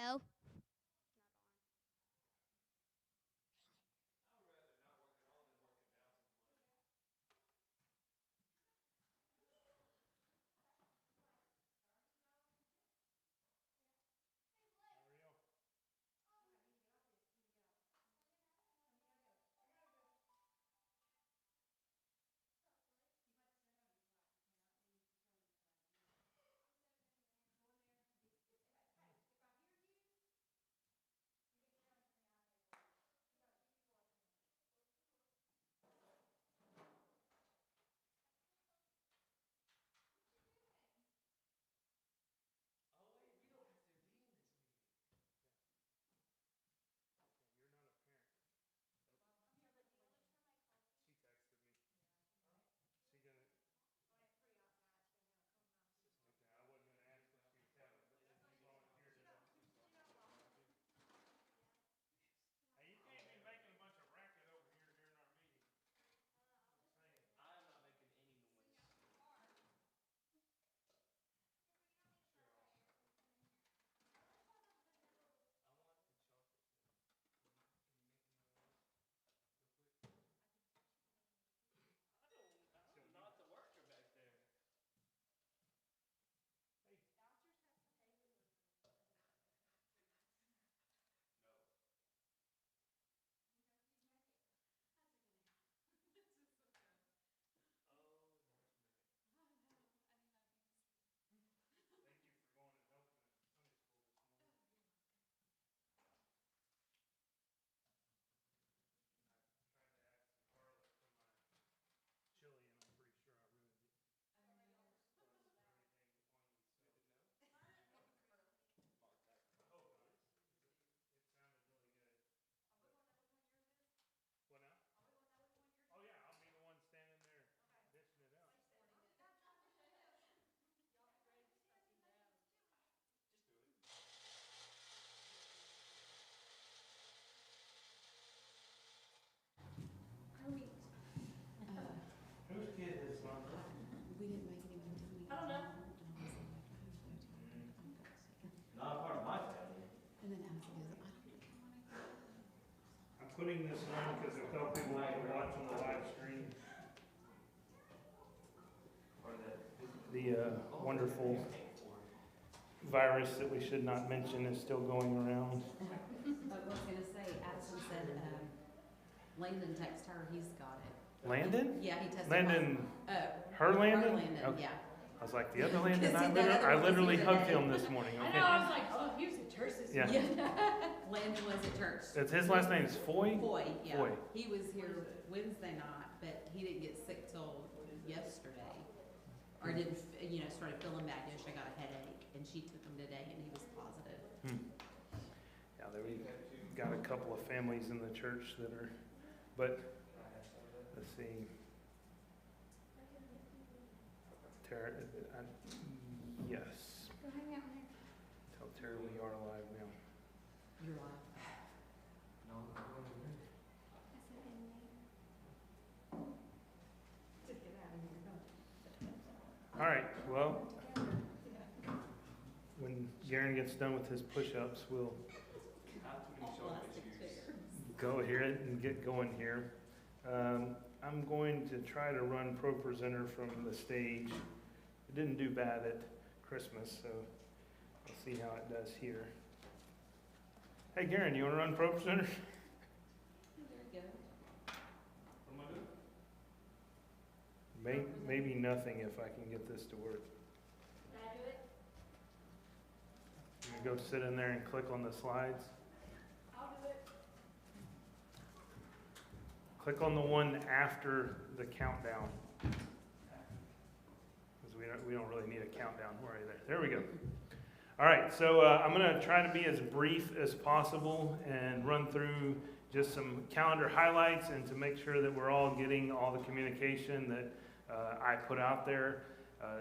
Hello? You're not a parent. She texted me. She gonna. Okay, I wasn't gonna ask if she was having, but if you volunteered it. Hey, you can't be making a bunch of racket over here during our meeting. Just saying. I'm not making any noise. I want the chocolate thing. Can you make me one of those real quick? So I'm you, not the worker back there. hey, No. Oh, nice minute. thank you for going and helping at Sunday school this morning. I tried to add some garlic to my chili, and I'm pretty sure I ruined it. Plus everything on me. So. Good to know. Mark that. I hope not. It sounded really good. What now? Oh yeah, I'll be the one standing there dishing it out. Just do it. Are we? Whose kid is mine? We didn't make anyone tell me. I don't know. Not a part of my family. And then Allison goes, I don't think I want to go. I'm putting this on because a couple people want to watch on the live stream. Or that. The wonderful virus that we should not mention is still going around. I was going to say, Addison said, Landon texted her, he's got it. Landon? Yeah, he tested Landon, positive. her Landon? Landon, Okay. yeah. I was like, the other Landon? Because I, that other I one was literally here hugged today. him this morning. I Okay. know, I was like, oh, he was at church this Yeah. morning. Landon was at church. It's his last name is Foy? Foy, yeah. Foy. He was here Wednesday night, but he didn't get sick till yesterday. Or didn't, started feeling bad yesterday, got a headache, and she took him today, and he was positive. Yeah, we got a couple of families in the church that are, but let's see. Tara, yes. Go hang out there. Tell Tara we are live now. You're live. No, I said in there. Just get out of here. All right, well, when Garen gets done with his push-ups, we'll Not too many chocolate issues. go here and get going here. I'm going to try to run Pro Presenter from the stage. It didn't do bad at Christmas, so we'll see how it does here. Hey, Garen, you want to run Pro Presenter? There you go. What am I doing? Maybe nothing if I can get this to work. Can I do it? You go sit in there and click on the slides. I'll do it. Click on the one after the countdown. Because we don't really need a countdown right there. There we go. All right, so I'm going to try to be as brief as possible and run through just some calendar highlights and to make sure that we're all getting all the communication that I put out there.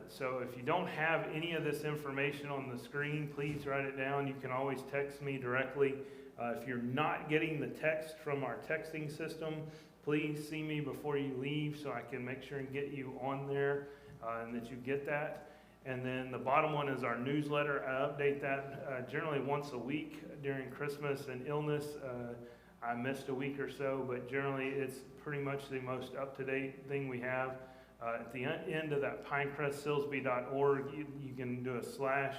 So if you don't have any of this information on the screen, please write it down. You can always text me directly. If you're not getting the text from our texting system, please see me before you leave so I can make sure and get you on there and that you get that. And then the bottom one is our newsletter. I update that generally once a week during Christmas and illness. I missed a week or so, but generally it's pretty much the most up-to-date thing we have. At the end of that pinecrestsilsby.org, you can do a slash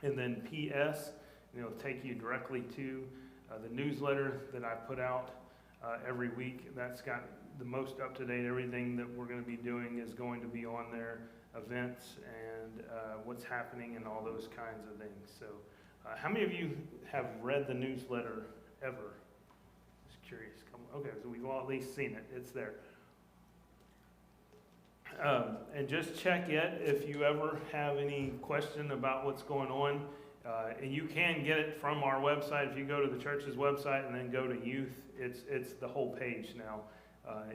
and then PS, and it'll take you directly to the newsletter that I put out every week. That's got the most up-to-date. Everything that we're going to be doing is going to be on there, events and what's happening and all those kinds of things. So how many of you have read the newsletter ever? Just curious. Okay, so we've all at least seen it. It's there. And just check it if you ever have any question about what's going on. And you can get it from our website. If you go to the church's website and then go to youth, it's the whole page now.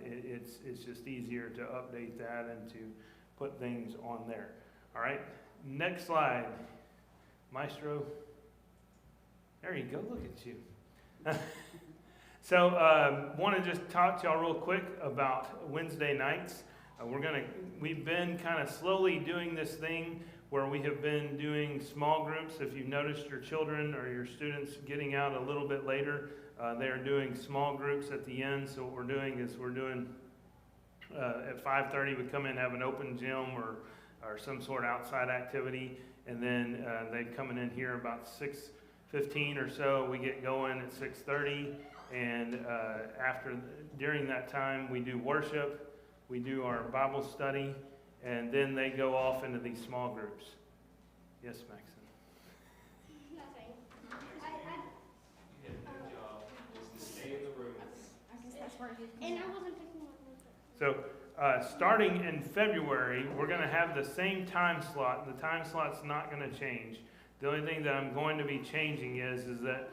It's just easier to update that and to put things on there. All right, next slide. Maestro. There you go, look at you. So want to just talk to y'all real quick about Wednesday nights. We've been kind of slowly doing this thing where we have been doing small groups. If you've noticed your children or your students getting out a little bit later, they're doing small groups at the end. So what we're doing is at 5:30 we come in and have an open gym or some sort of outside activity, and then they coming in here about 6:15 or so. We get going at 6:30, and during that time we do worship. We do our Bible study, and then they go off into these small groups. Yes, Maxon? Nothing. You did a good job. Just stay in the room. I guess that's where you. And I wasn't picking one. So starting in February, we're going to have the same time slot. The time slot's not going to change. The only thing that I'm going to be changing is that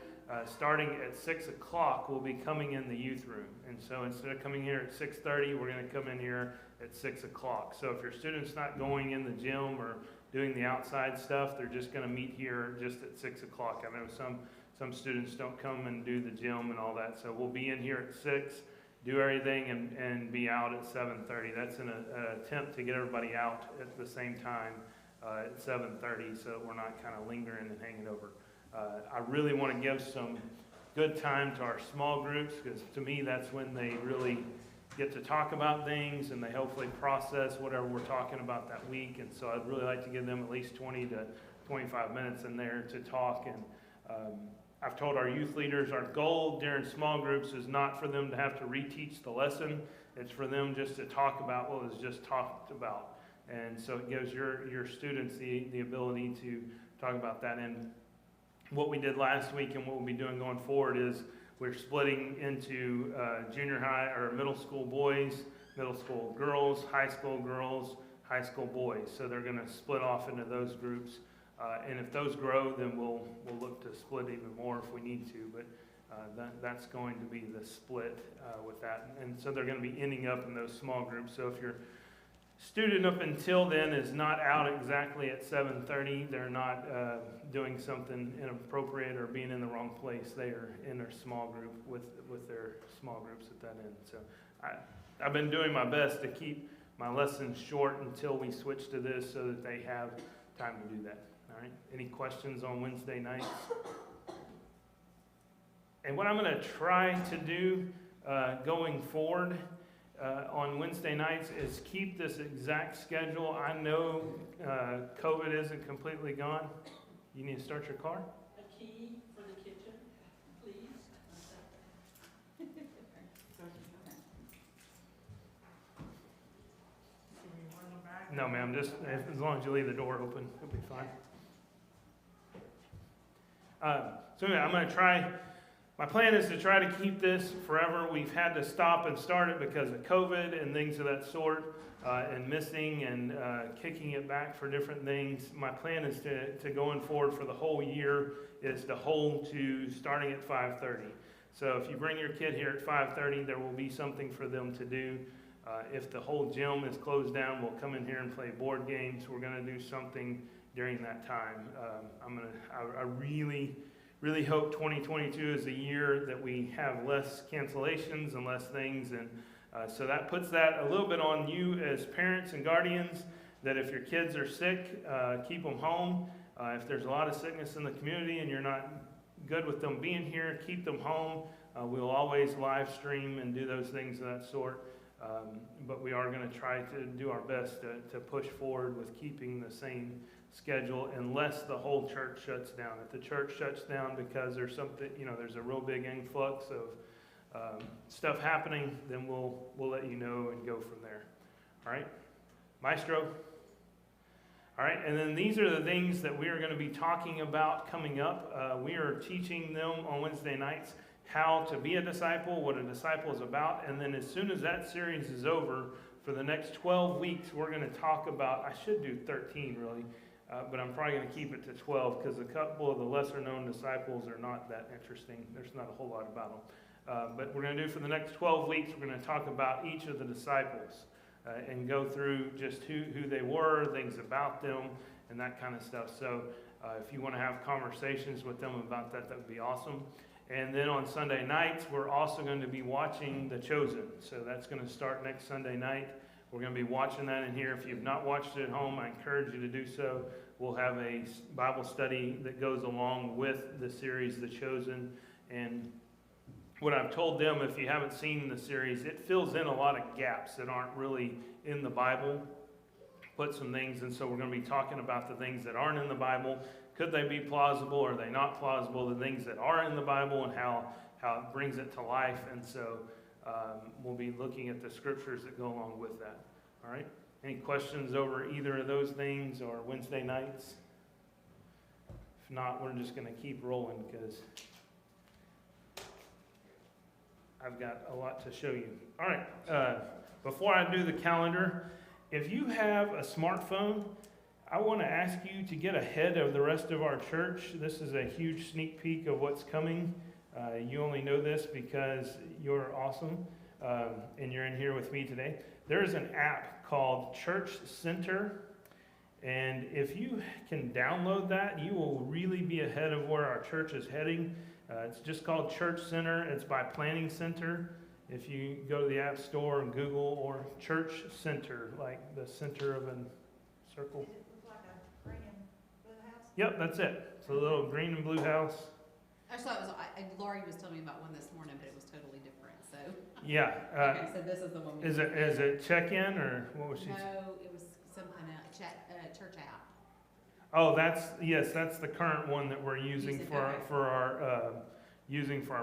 starting at 6 o'clock, we'll be coming in the youth room. And so instead of coming here at 6:30, we're going to come in here at 6 o'clock. So if your student's not going in the gym or doing the outside stuff, they're just going to meet here just at 6 o'clock. I know some students don't come and do the gym and all that. So we'll be in here at 6, do everything, and be out at 7:30. That's an attempt to get everybody out at the same time at 7:30 so that we're not kind of lingering and hanging over. I really want to give some good time to our small groups, because to me that's when they really get to talk about things and they hopefully process whatever we're talking about that week. And so I'd really like to give them at least 20 to 25 minutes in there to talk. And I've told our youth leaders our goal during small groups is not for them to have to reteach the lesson. It's for them just to talk about what was just talked about. And so it gives your students the ability to talk about that. And what we did last week and what we'll be doing going forward is we're splitting into junior high or middle school boys, middle school girls, high school boys. So they're going to split off into those groups. And if those grow, then we'll look to split even more if we need to. But that's going to be the split with that. And so they're going to be ending up in those small groups. So if your student up until then is not out exactly at 7:30, they're not doing something inappropriate or being in the wrong place. They are in their small group with their small groups at that end. So I've been doing my best to keep my lessons short until we switch to this so that they have time to do that. All right. Any questions on Wednesday nights? And what I'm going to try to do going forward on Wednesday nights is keep this exact schedule. I know COVID isn't completely gone. You need to start your car? A key for the kitchen, please. No, ma'am. Just as long as you leave the door open, it'll be fine. So anyway, I'm going to try. My plan is to try to keep this forever. We've had to stop and start it because of COVID and things of that sort, and missing and kicking it back for different things. My plan is to going forward for the whole year is to hold to starting at 5:30. So if you bring your kid here at 5:30, there will be something for them to do. If the whole gym is closed down, we'll come in here and play board games. We're going to do something during that time. I really hope 2022 is a year that we have less cancellations and less things. And so that puts that a little bit on you as parents and guardians that if your kids are sick, keep them home. If there's a lot of sickness in the community and you're not good with them being here, keep them home. We'll always live stream and do those things of that sort. But we are going to try to do our best to push forward with keeping the same schedule unless the whole church shuts down. If the church shuts down because there's something, there's a real big influx of stuff happening, then we'll let you know and go from there. All right? Maestro? All right, and then these are the things that we are going to be talking about coming up. We are teaching them on Wednesday nights how to be a disciple, what a disciple is about, and then as soon as that series is over, for the next 12 weeks, we're going to talk about, I should do 13 really, but I'm probably going to keep it to 12 because a couple of the lesser known disciples are not that interesting. There's not a whole lot about them. But we're going to do for the next 12 weeks, we're going to talk about each of the disciples and go through just who they were, things about them, and that kind of stuff. So if you want to have conversations with them about that, that would be awesome. And then on Sunday nights, we're also going to be watching The Chosen. So that's going to start next Sunday night. We're going to be watching that in here. If you've not watched it at home, I encourage you to do so. We'll have a Bible study that goes along with the series, The Chosen. And what I've told them, if you haven't seen the series, it fills in a lot of gaps that aren't really in the Bible. Put some things, and so we're going to be talking about the things that aren't in the Bible. Could they be plausible? Are they not plausible? The things that are in the Bible and how it brings it to life. And so we'll be looking at the scriptures that go along with that. All right? Any questions over either of those things or Wednesday nights? If not, we're just going to keep rolling because I've got a lot to show you. All right. Before I do the calendar, if you have a smartphone, I want to ask you to get ahead of the rest of our church. This is a huge sneak peek of what's coming. You only know this because you're awesome and you're in here with me today. There's an app called Church Center, and if you can download that, you will really be ahead of where our church is heading. It's just called Church Center. It's by Planning Center. If you go to the App Store and Google or Church Center, like the center of a circle. Yep, that's it. It's a little green and blue house. I saw it was, Laurie was telling me about one this morning, but it was totally different, so. Yeah. Okay, so this is the one. Is it check-in or what was she saying? No, it was something else, church app. Oh, that's the current one that we're using for our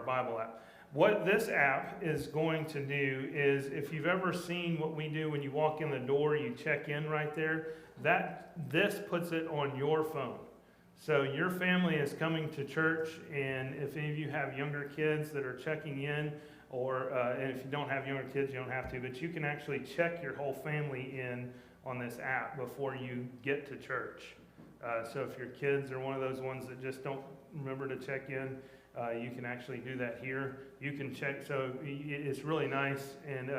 Bible app. What this app is going to do is, if you've ever seen what we do when you walk in the door, you check in right there, this puts it on your phone. So your family is coming to church, and if any of you have younger kids that are checking in, or and if you don't have younger kids, you don't have to, but you can actually check your whole family in on this app before you get to church. So if your kids are one of those ones that just don't remember to check in, you can actually do that here. You can check, so it's really nice, and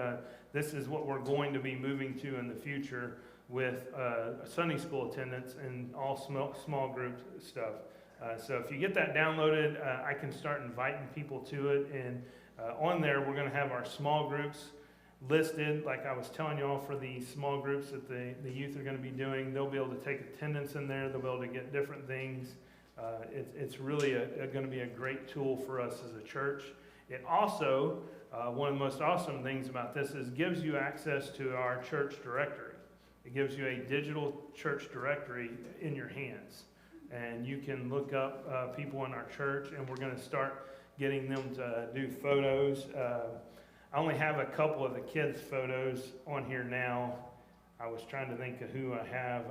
this is what we're going to be moving to in the future with Sunday school attendance and all small group stuff. So if you get that downloaded, I can start inviting people to it, and on there we're going to have our small groups listed, like I was telling y'all, for the small groups that the youth are going to be doing. They'll be able to take attendance in there. They'll be able to get different things. It's really going to be a great tool for us as a church. It also, one of the most awesome things about this is gives you access to our church directory. It gives you a digital church directory in your hands. And you can look up people in our church, and we're going to start getting them to do photos. I only have a couple of the kids' photos on here now. I was trying to think of who I have.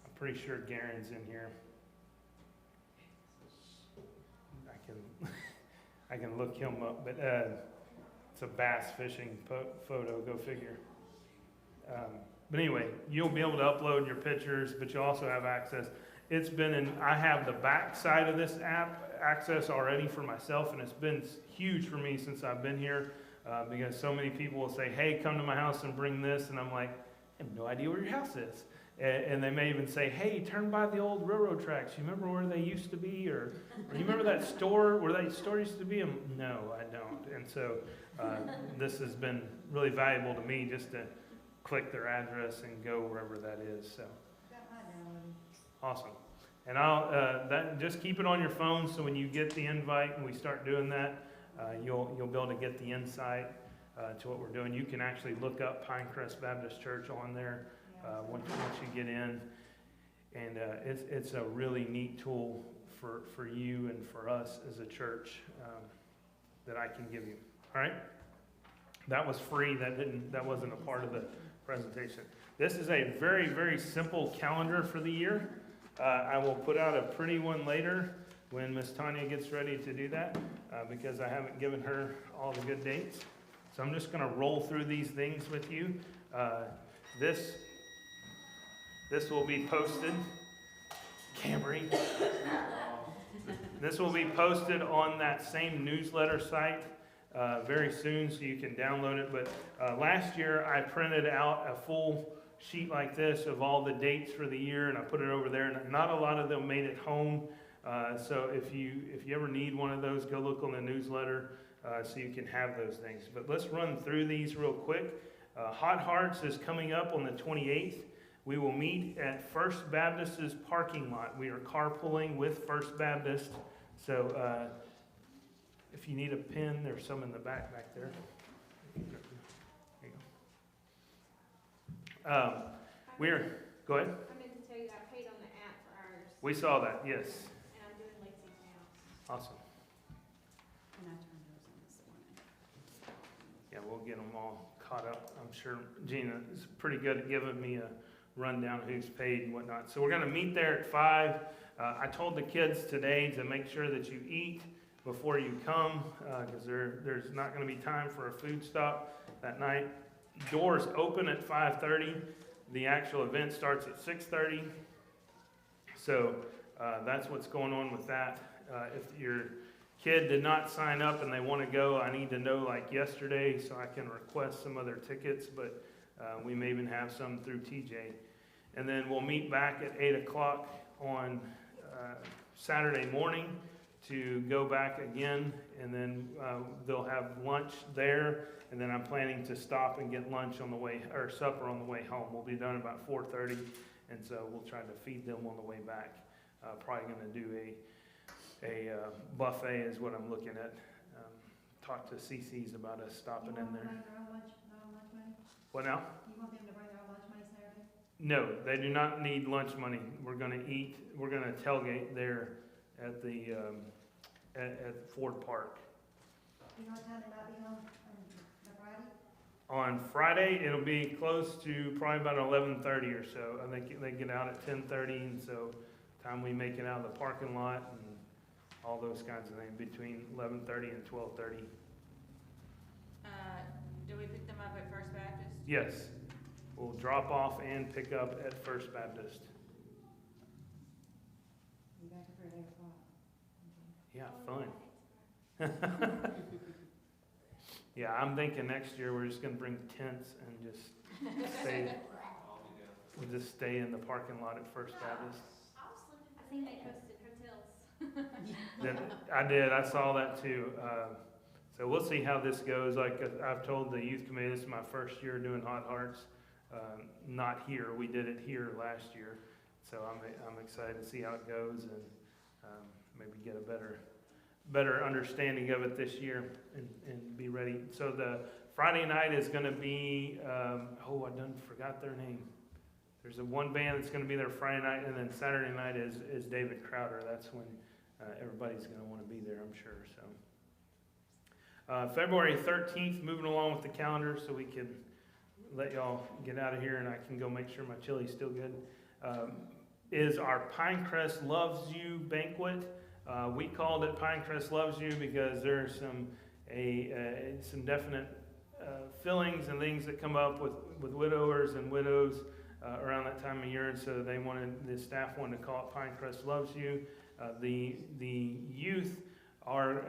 I'm pretty sure Garen's in here. I can look him up, but it's a bass fishing photo, go figure. But anyway, you'll be able to upload your pictures, but you also have access. I have the back side of this app access already for myself, and it's been huge for me since I've been here, because so many people will say, hey, come to my house and bring this, and I'm like, I have no idea where your house is. And they may even say, hey, turn by the old railroad tracks. You remember where they used to be? Or you remember that store where that store used to be? No, I don't. And so this has been really valuable to me just to click their address and go wherever that is. So Got mine downloaded. awesome. And just keep it on your phone so when you get the invite and we start doing that, you'll be able to get the insight to what we're doing. You can actually look up Pinecrest Baptist Church on there once you get in, and it's a really neat tool for you and for us as a church that I can give you. All right, that was free. That wasn't a part of the presentation. This is a very, very simple calendar for the year. I will put out a pretty one later when Miss Tanya gets ready to do that because I haven't given her all the good dates. So I'm just going to roll through these things with you. This will be posted. Camry. This will be posted on that same newsletter site very soon, so you can download it. But last year I printed out a full sheet like this of all the dates for the year, and I put it over there. And not a lot of them made it home. So if you ever need one of those, go look on the newsletter so you can have those things. But let's run through these real quick. Hot Hearts is coming up on the 28th. We will meet at First Baptist's parking lot. We are carpooling with First Baptist. So if you need a pen, there's some in the back there. There you go. Go ahead. I meant to tell you I paid on the app for ours, We saw that, yes. and I'm doing Lacey's now. Awesome. And I turned those on this morning. Yeah, we'll get them all caught up. I'm sure Gina is pretty good at giving me a rundown of who's paid and whatnot. So we're going to meet there at 5. I told the kids today to make sure that you eat before you come because there's not going to be time for a food stop that night. Doors open at 5:30. The actual event starts at 6:30. So that's what's going on with that. If your kid did not sign up and they want to go, I need to know like yesterday so I can request some other tickets, but we may even have some through TJ. And then we'll meet back at 8 o'clock on Saturday morning to go back again, and then they'll have lunch there, and then I'm planning to stop and get lunch on the way, or supper on the way home. We'll be done about 4:30, and so we'll try to feed them on the way back. Probably going to do a buffet is what I'm looking at. Talk to CC's about us stopping in there. Bring their own lunch money? What now? You want them to bring their own lunch money Saturday? No, they do not need lunch money. We're going to eat. We're going to tailgate there at the at Ford Park. You know what time they might be home on Friday? On Friday, it'll be close to probably about 11:30 or so. I think they get out at 10:30, and so time we make it out of the parking lot and all those kinds of things between 11:30 and 12:30. Do we pick them up at First Baptist? Yes, we'll drop off and pick up at First Baptist. You back up here at 8 o'clock. Yeah, fun. Yeah, I'm thinking next year we're just gonna bring tents and just stay. We'll just stay in the parking lot at First Baptist. I think they posted hotels. I did. I saw that too. So we'll see how this goes. Like I've told the youth committee, this is my first year doing Hot Hearts. Not here. We did it here last year. So I'm excited to see how it goes and maybe get a better understanding of it this year and be ready. So the Friday night is going to be, I forgot their name. There's one band that's going to be there Friday night, and then Saturday night is David Crowder. That's when everybody's going to want to be there, I'm sure. So February 13th, moving along with the calendar so we can let y'all get out of here and I can go make sure my chili's still good, is our Pinecrest Loves You banquet. We called it Pinecrest Loves You because there's some definite feelings and things that come up with widowers and widows around that time of year, and so the staff wanted to call it Pinecrest Loves You. The youth are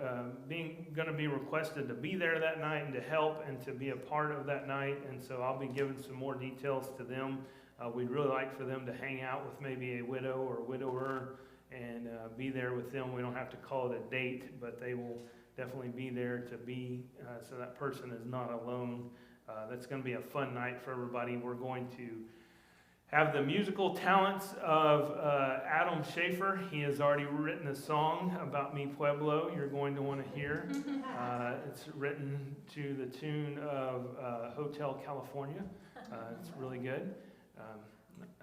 going to be requested to be there that night and to help and to be a part of that night, and so I'll be giving some more details to them. We'd really like for them to hang out with maybe a widow or widower and be there with them. We don't have to call it a date, but they will definitely be there to be so that person is not alone That's going to be a fun night for everybody. We're going to have the musical talents of Adam Schaefer. He has already written a song about Mi Pueblo you're going to want to hear. It's written to the tune of Hotel California. It's really good.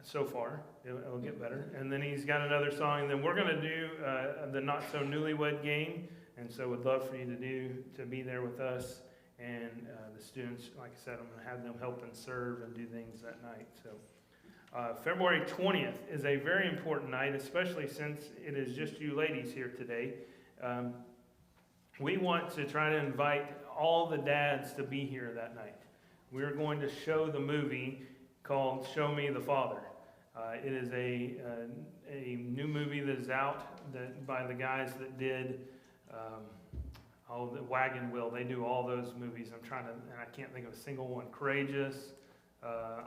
So far, it'll get better. And then he's got another song. And then we're going to do the Not So Newlywed Game. And so we'd love for you to be there with us. And the students, like I said, I'm going to have them help and serve and do things that night. So February 20th is a very important night, especially since it is just you ladies here today. We want to try to invite all the dads to be here that night. We're going to show the movie called Show Me the Father. It is a new movie that is out by the guys that did the Wagon Wheel. They do all those movies. And I can't think of a single one. Courageous,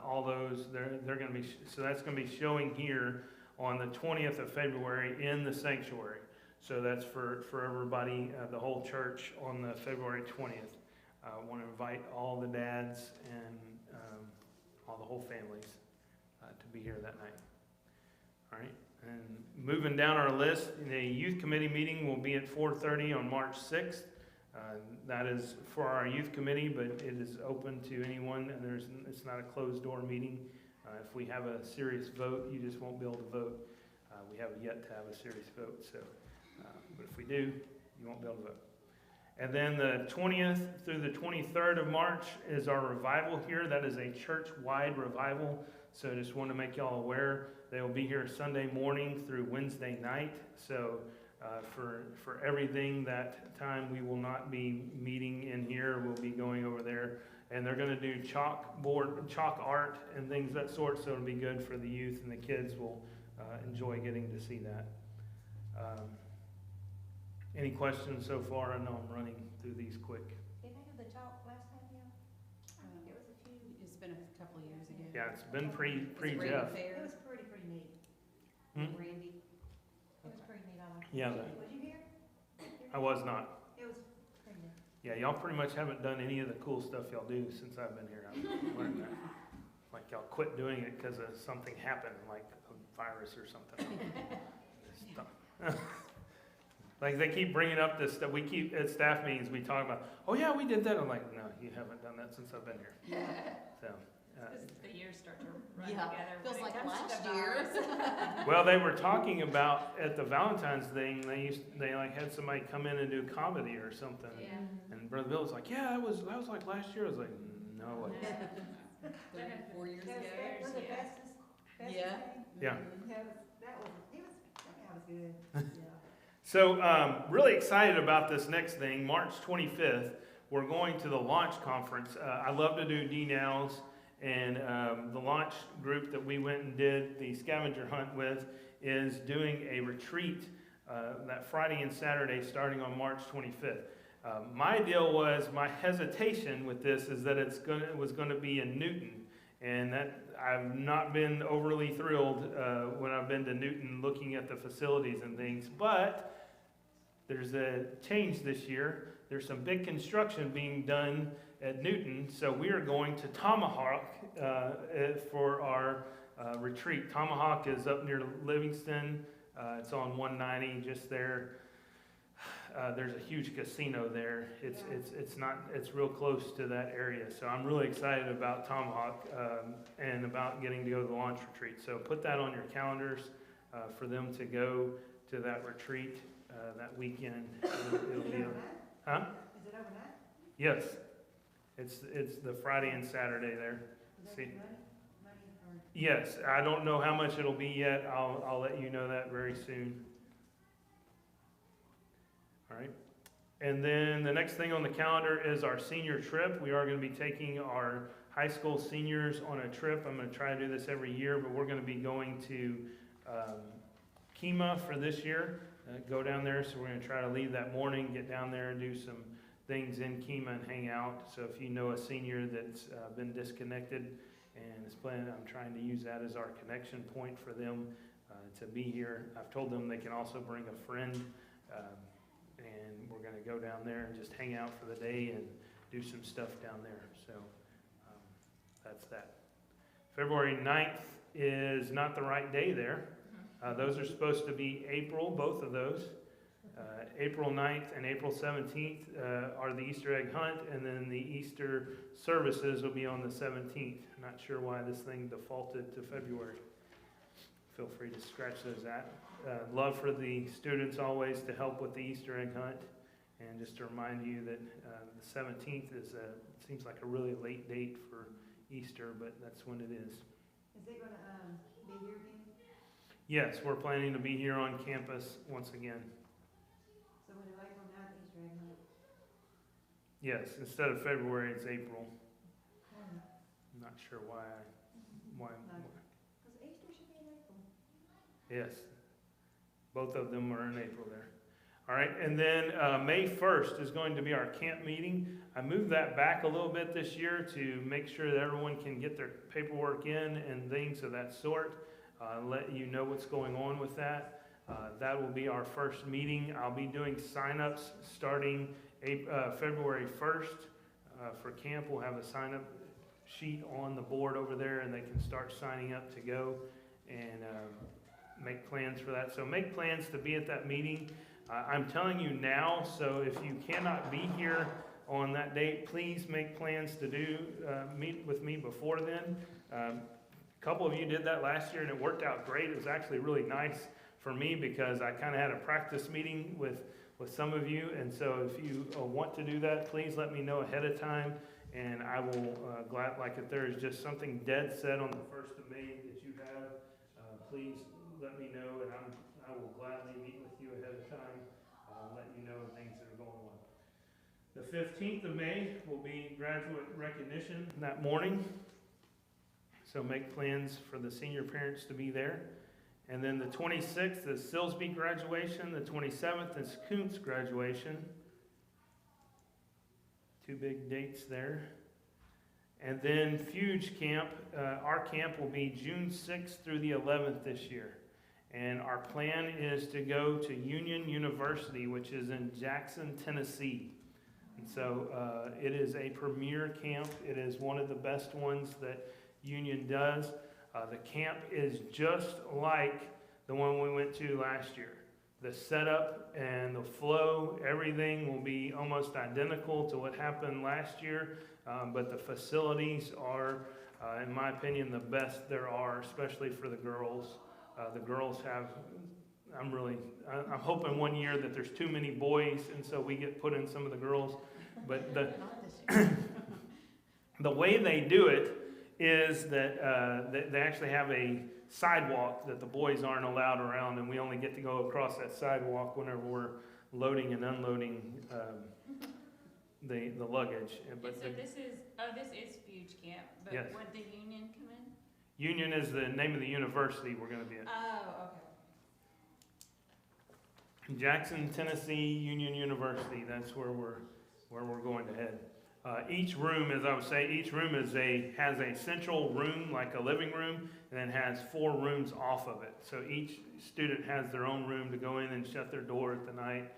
all those. They're going to be. So that's going to be showing here on the 20th of February in the sanctuary. So that's for everybody, the whole church on the February 20th. I want to invite all the dads and all the whole families to be here that night. All right, and moving down our list, the youth committee meeting will be at 4:30 on March 6th. That is for our youth committee, but it is open to anyone, and it's not a closed door meeting. If we have a serious vote, you just won't be able to vote. We haven't yet to have a serious vote, so but if we do, you won't be able to vote. And then the 20th through the 23rd of March is our revival here. That is a church-wide revival. So just want to make y'all aware. They will be here Sunday morning through Wednesday night. So for everything that time, we will not be meeting in here. We'll be going over there. And they're going to do chalk art and things of that sort. So it'll be good for the youth, and the kids will enjoy getting to see that. Any questions so far? I know I'm running through these quick. Did they have the chalk last time, yeah? It was a few. It's been a couple of years ago. Yeah, it's been pre It's Jeff. It was pretty neat. Randy. It was pretty neat. I liked it. Yeah, Was you here? I was not. It was pretty neat. Yeah, y'all pretty much haven't done any of the cool stuff y'all do since I've been here. I've learned that. Like y'all quit doing it because of something happened, like a virus or something. Like they keep bringing up this stuff. We keep at staff meetings. We talk about, oh yeah, we did that. I'm like, no, you haven't done that since I've been here. Yeah. So. The years start to run Yeah, together. feels when like it comes to last the year. virus. Well, they were talking about at the Valentine's thing. They like had somebody come in and do comedy or something. Yeah. And Brother Bill was like, yeah, that was like last year. I was like, no. 4 years ago. Was it Yeah. Festus? Yeah. Yeah. That was good. Yeah. So really excited about this next thing. March 25th, we're going to the launch conference. I love to do DNOWs, and the launch group that we went and did the scavenger hunt with is doing a retreat that Friday and Saturday starting on March 25th. My deal was, my hesitation with this is that it was going to be in Newton, and that I've not been overly thrilled when I've been to Newton looking at the facilities and things, but there's a change this year. There's some big construction being done at Newton, so we are going to Tomahawk for our retreat. Tomahawk is up near Livingston. It's on 190, just there. There's a huge casino there. It's real close to that area. So I'm really excited about Tomahawk and about getting to go to the launch retreat. So put that on your calendars for them to go to that retreat that weekend. It'll be huh? Is it overnight? Yes. It's the Friday and Saturday there. See? Yes. I don't know how much it'll be yet. I'll let you know that very soon. All right. And then the next thing on the calendar is our senior trip. We are going to be taking our high school seniors on a trip. I'm going to try to do this every year, but we're going to be going to Kemah for this year. Go down there, so we're going to try to leave that morning, get down there and do some things in Kemah and hang out. So if you know a senior that's been disconnected and is planning, I'm trying to use that as our connection point for them to be here. I've told them they can also bring a friend, and we're going to go down there and just hang out for the day and do some stuff down there. So that's that. February 9th is not the right day there. Those are supposed to be April, both of those. April 9th and April 17th are the Easter egg hunt, and then the Easter services will be on the 17th. Not sure why this thing defaulted to February. Feel free to scratch those out. Love for the students always to help with the Easter egg hunt. And just to remind you that the 17th seems like a really late date for Easter, but that's when it is. Is it gonna, be here again? Yes, we're planning to be here on campus once again. So when do April 9th Easter egg hunt? Yes, instead of February, it's April. Hmm. I'm not sure why. Because Easter should be in April. Yes, both of them are in April there. All right, and then May 1st is going to be our camp meeting. I moved that back a little bit this year to make sure that everyone can get their paperwork in and things of that sort. Let you know what's going on with that. That will be our first meeting. I'll be doing sign-ups starting February 1st for camp. We'll have a sign-up sheet on the board over there, and they can start signing up to go and make plans for that. So make plans to be at that meeting. I'm telling you now, so if you cannot be here on that date, please make plans to meet with me before then. A couple of you did that last year, and it worked out great. It was actually really nice for me because I kind of had a practice meeting with some of you, and so if you want to do that, please let me know ahead of time, and I will if there is just something dead set on the 1st of May that you have, please let me know, and I will gladly meet with you ahead of time, let you know things that are going on. The 15th of May will be graduate recognition that morning, so make plans for the senior parents to be there. And then the 26th is Silsby graduation. The 27th is Kuntz graduation. 2 big dates there. And then Fuge Camp, our camp will be June 6th through the 11th this year. And our plan is to go to Union University, which is in Jackson, Tennessee. And so it is a premier camp. It is one of the best ones that Union does. The camp is just like the one we went to last year. The setup and the flow, everything will be almost identical to what happened last year, but the facilities are, in my opinion, the best there are, especially for the girls. The girls have, I'm hoping one year that there's too many boys, and so we get put in some of the girls. But the way they do it is that they actually have a sidewalk that the boys aren't allowed around, and we only get to go across that sidewalk whenever we're loading and unloading the luggage. But this is Fuge Camp, but Yes. would the Union come in? Union is the name of the university we're going to be at. Oh, okay. Jackson, Tennessee Union University. That's where we're going to head. Each room, as I would say, each room has a central room, like a living room, and then has 4 rooms off of it. So each student has their own room to go in and shut their door at the night.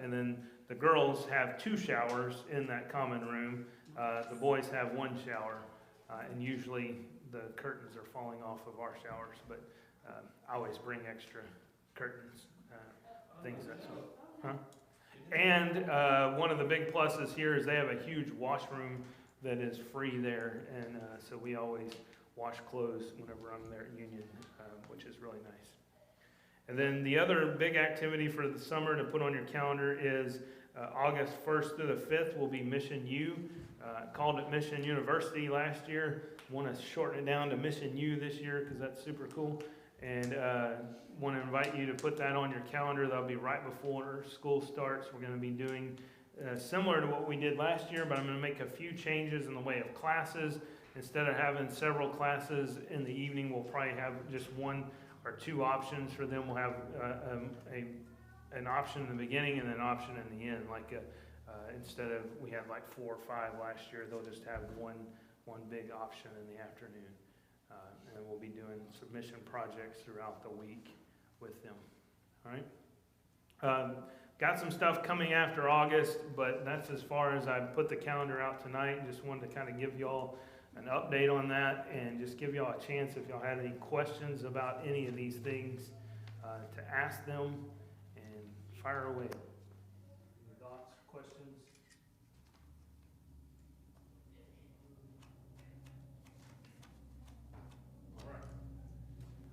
And then the girls have 2 showers in that common room. The boys have 1 shower. And usually the curtains are falling off of our showers, but I always bring extra curtains, things that sort. Huh? And one of the big pluses here is they have a huge washroom that is free there, and so we always wash clothes whenever I'm there at Union, which is really nice. And then the other big activity for the summer to put on your calendar is August 1st through the 5th will be Mission U. Called it Mission University last year. Want to shorten it down to Mission U this year because that's super cool. And want to invite you to put that on your calendar. That'll be right before school starts. We're going to be doing similar to what we did last year, but I'm going to make a few changes in the way of classes. Instead of having several classes in the evening, we'll probably have just 1 or 2 options for them. We'll have an option in the beginning and an option in the end. Instead of, we had like 4 or 5 last year, they'll just have one big option in the afternoon. And we'll be doing submission projects throughout the week with them. All right. Got some stuff coming after August, but that's as far as I put the calendar out tonight. Just wanted to kind of give y'all an update on that and just give y'all a chance if y'all had any questions about any of these things to ask them and fire away. Any thoughts, questions? All right.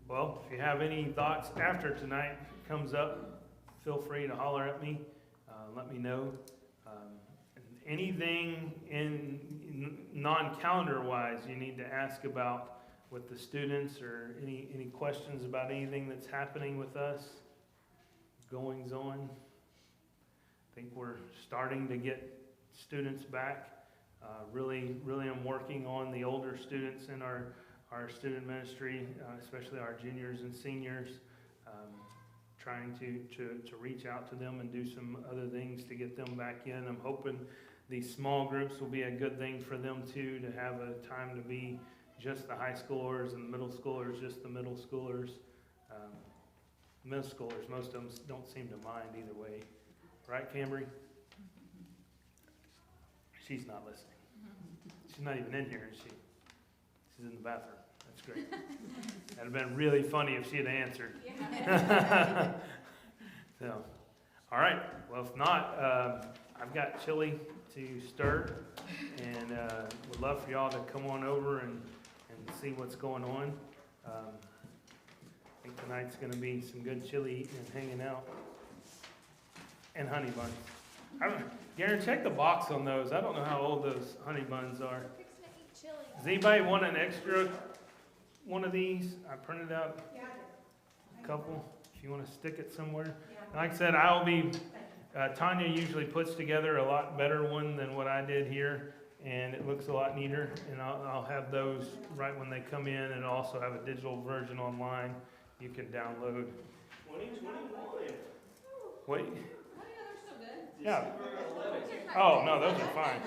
Well, if you have any thoughts after tonight comes up, feel free to holler at me. Let me know. Anything in non-calendar wise you need to ask about with the students, or any questions about anything that's happening with us, goings on. I think we're starting to get students back. Really I'm working on the older students in our student ministry, especially our juniors and seniors, trying to reach out to them and do some other things to get them back in. I'm hoping these small groups will be a good thing for them too, to have a time to be just the high schoolers and middle schoolers, just the middle schoolers. Middle schoolers, most of them don't seem to mind either way. Right, Camry? She's not listening. She's not even in here, is she? She's in the bathroom. That's great. That'd have been really funny if she had answered. Yeah. So, all right. Well, if not, I've got chili to stir, and would love for y'all to come on over and see what's going on. I think tonight's going to be some good chili eating and hanging out, and honey buns. Garen, check the box on those. I don't know how old those honey buns are. We're fixing to eat chili. Does anybody want an extra one of these? I printed out Yeah, a couple, if you want to stick it somewhere. Like I said, I'll be, Tanya usually puts together a lot better one than what I did here, and it looks a lot neater, and I'll have those right when they come in, and also have a digital version online you can download. 2021. What? Oh, yeah, they're still good. Yeah. December 11th. Oh, no, those are fine.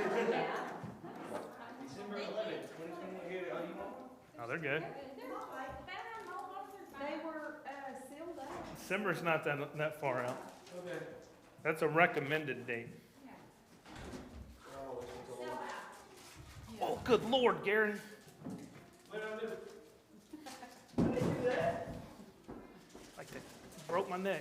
December 11th, 2021. Here, oh, you want? Oh, they're good. They were sealed up. December's not that far out. Okay. That's a recommended date. Oh, it's a Oh, good Lord, Garen. What did I do? How did I do that? Like that broke my neck.